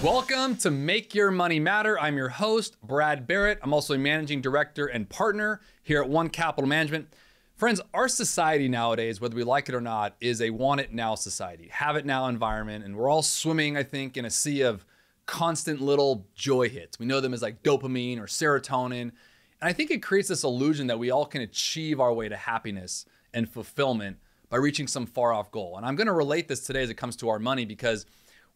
Welcome to Make Your Money Matter. I'm your host, Brad Barrett. I'm also a managing director and partner here at One Capital Management. Friends, our society nowadays, whether we like it or not, is a want it now society, have it now environment. And we're all swimming, I think, in a sea of constant little joy hits. We know them as like dopamine or serotonin. And I think it creates this illusion that we all can achieve our way to happiness and fulfillment by reaching some far off goal. And I'm going to relate this today as it comes to our money because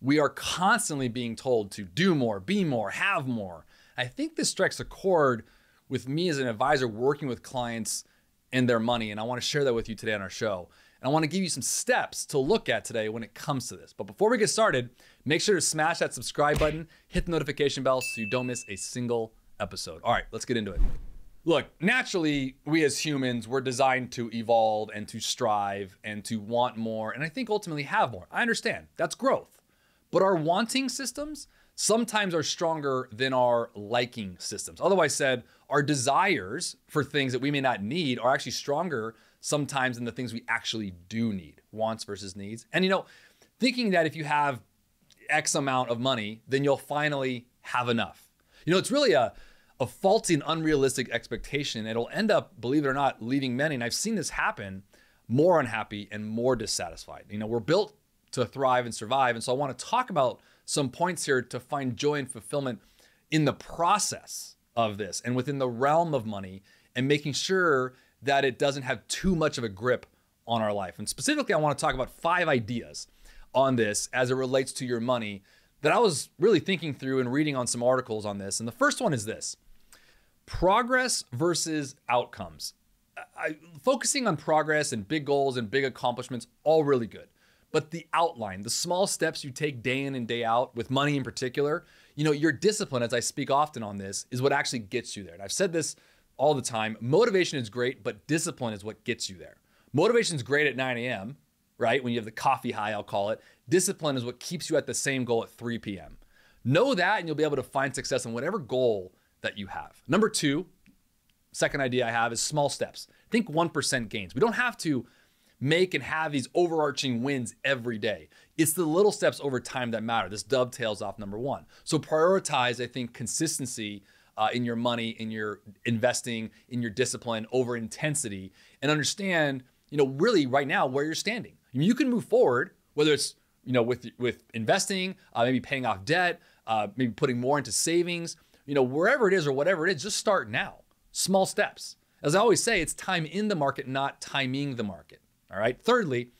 we are constantly being told to do more, be more, have more. I think this strikes a chord with me as an advisor working with clients and their money. And I want to share that with you today on our show. And I want to give you some steps to look at today when it comes to this. But before we get started, make sure to smash that subscribe button, hit the notification bell so you don't miss a single episode. All right, let's get into it. Look, naturally, we as humans, we're designed to evolve and to strive and to want more. And I think ultimately have more. I understand that's growth. But our wanting systems sometimes are stronger than our liking systems. Otherwise said, our desires for things that we may not need are actually stronger sometimes than the things we actually do need, wants versus needs. And thinking that if you have X amount of money, then you'll finally have enough. It's really a faulty and unrealistic expectation. It'll end up, believe it or not, leaving many, and I've seen this happen, more unhappy and more dissatisfied. We're built to thrive and survive. And so I want to talk about some points here to find joy and fulfillment in the process of this and within the realm of money and making sure that it doesn't have too much of a grip on our life. And specifically, I want to talk about 5 ideas on this as it relates to your money that I was really thinking through and reading on some articles on this. And the first one is this: progress versus outcomes. Focusing on progress and big goals and big accomplishments, all really good. But the outline, the small steps you take day in and day out with money in particular, your discipline, as I speak often on this, is what actually gets you there. And I've said this all the time. Motivation is great, but discipline is what gets you there. Motivation is great at 9 a.m., right? When you have the coffee high, I'll call it. Discipline is what keeps you at the same goal at 3 p.m. Know that and you'll be able to find success in whatever goal that you have. Number 2, second idea I have is small steps. Think 1% gains. We don't have to make and have these overarching wins every day. It's the little steps over time that matter. This dovetails off number 1. So prioritize, I think, consistency in your money, in your investing, in your discipline over intensity, and understand, really right now where you're standing. You can move forward, whether it's, with investing, maybe paying off debt, maybe putting more into savings, wherever it is or whatever it is, just start now. Small steps. As I always say, it's time in the market, not timing the market. All right. Thirdly,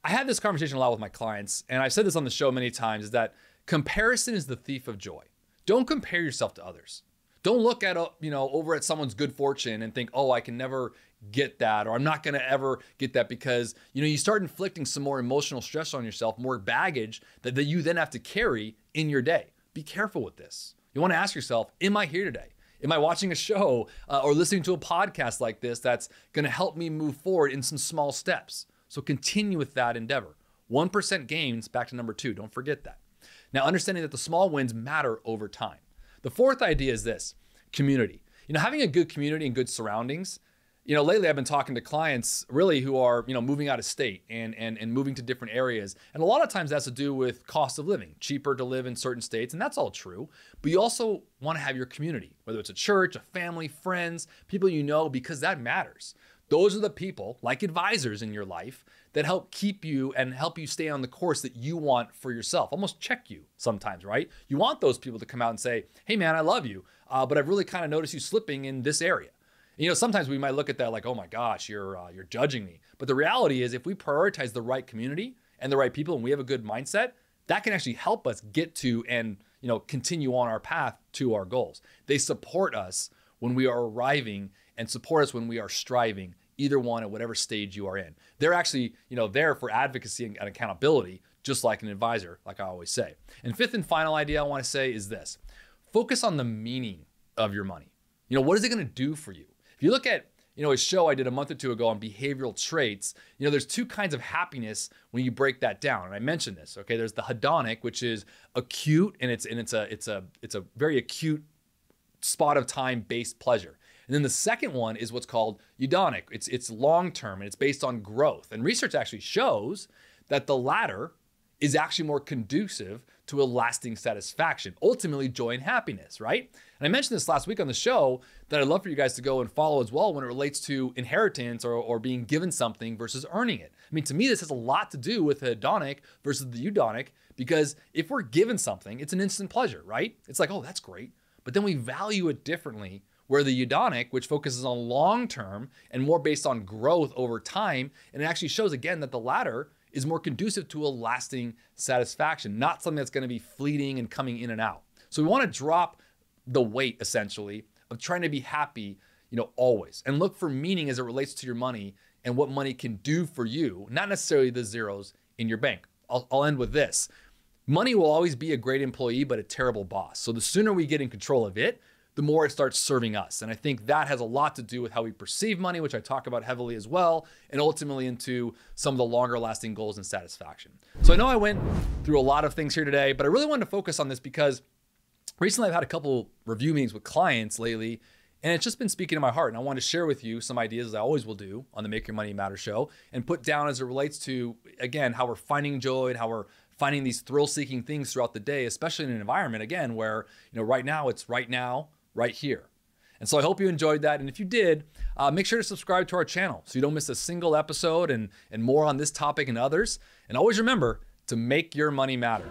I had this conversation a lot with my clients, and I've said this on the show many times, is that comparison is the thief of joy. Don't compare yourself to others. Don't look at, over at someone's good fortune and think, oh, I can never get that, or I'm not going to ever get that, because, you start inflicting some more emotional stress on yourself, more baggage that you then have to carry in your day. Be careful with this. You want to ask yourself, am I here today? Am I watching a show or listening to a podcast like this that's going to help me move forward in some small steps? So continue with that endeavor. 1% gains, back to number 2. Don't forget that. Now, understanding that the small wins matter over time. The fourth idea is this: community. Having a good community and good surroundings. Lately I've been talking to clients really who are, moving out of state and moving to different areas. And a lot of times that's to do with cost of living, cheaper to live in certain states. And that's all true. But you also want to have your community, whether it's a church, a family, friends, people because that matters. Those are the people, like advisors in your life, that help keep you and help you stay on the course that you want for yourself, almost check you sometimes, right? You want those people to come out and say, hey man, I love you, but I've really kind of noticed you slipping in this area. Sometimes we might look at that like, oh my gosh, you're judging me. But the reality is, if we prioritize the right community and the right people and we have a good mindset, that can actually help us get to and continue on our path to our goals. They support us when we are arriving and support us when we are striving, either one at whatever stage you are in. They're actually there for advocacy and accountability, just like an advisor, like I always say. And fifth and final idea I want to say is this: focus on the meaning of your money. What is it going to do for you? If you look at, a show I did a month or 2 ago on behavioral traits, there's 2 kinds of happiness when you break that down. And I mentioned this, okay? There's the hedonic, which is acute, and it's a very acute spot of time based pleasure. And then the second one is what's called eudaimonic. It's long-term and it's based on growth. And research actually shows that the latter is actually more conducive to a lasting satisfaction, ultimately joy and happiness, right? And I mentioned this last week on the show that I'd love for you guys to go and follow as well when it relates to inheritance or being given something versus earning it. I mean, to me, this has a lot to do with the hedonic versus the eudonic, because if we're given something, it's an instant pleasure, right? It's like, oh, that's great. But then we value it differently, where the eudonic, which focuses on long-term and more based on growth over time, and it actually shows again that the latter is more conducive to a lasting satisfaction, not something that's going to be fleeting and coming in and out. So we want to drop the weight, essentially, of trying to be happy, always, and look for meaning as it relates to your money and what money can do for you, not necessarily the zeros in your bank. I'll end with this. Money will always be a great employee, but a terrible boss. So the sooner we get in control of it, the more it starts serving us. And I think that has a lot to do with how we perceive money, which I talk about heavily as well, and ultimately into some of the longer lasting goals and satisfaction. So I know I went through a lot of things here today, but I really wanted to focus on this because recently I've had a couple review meetings with clients lately, and it's just been speaking to my heart. And I want to share with you some ideas, as I always will do on the Make Your Money Matter show, and put down as it relates to, again, how we're finding joy and how we're finding these thrill-seeking things throughout the day, especially in an environment, again, where, right now, it's right now, right here. And so I hope you enjoyed that. And if you did, make sure to subscribe to our channel so you don't miss a single episode and more on this topic and others. And always remember to make your money matter.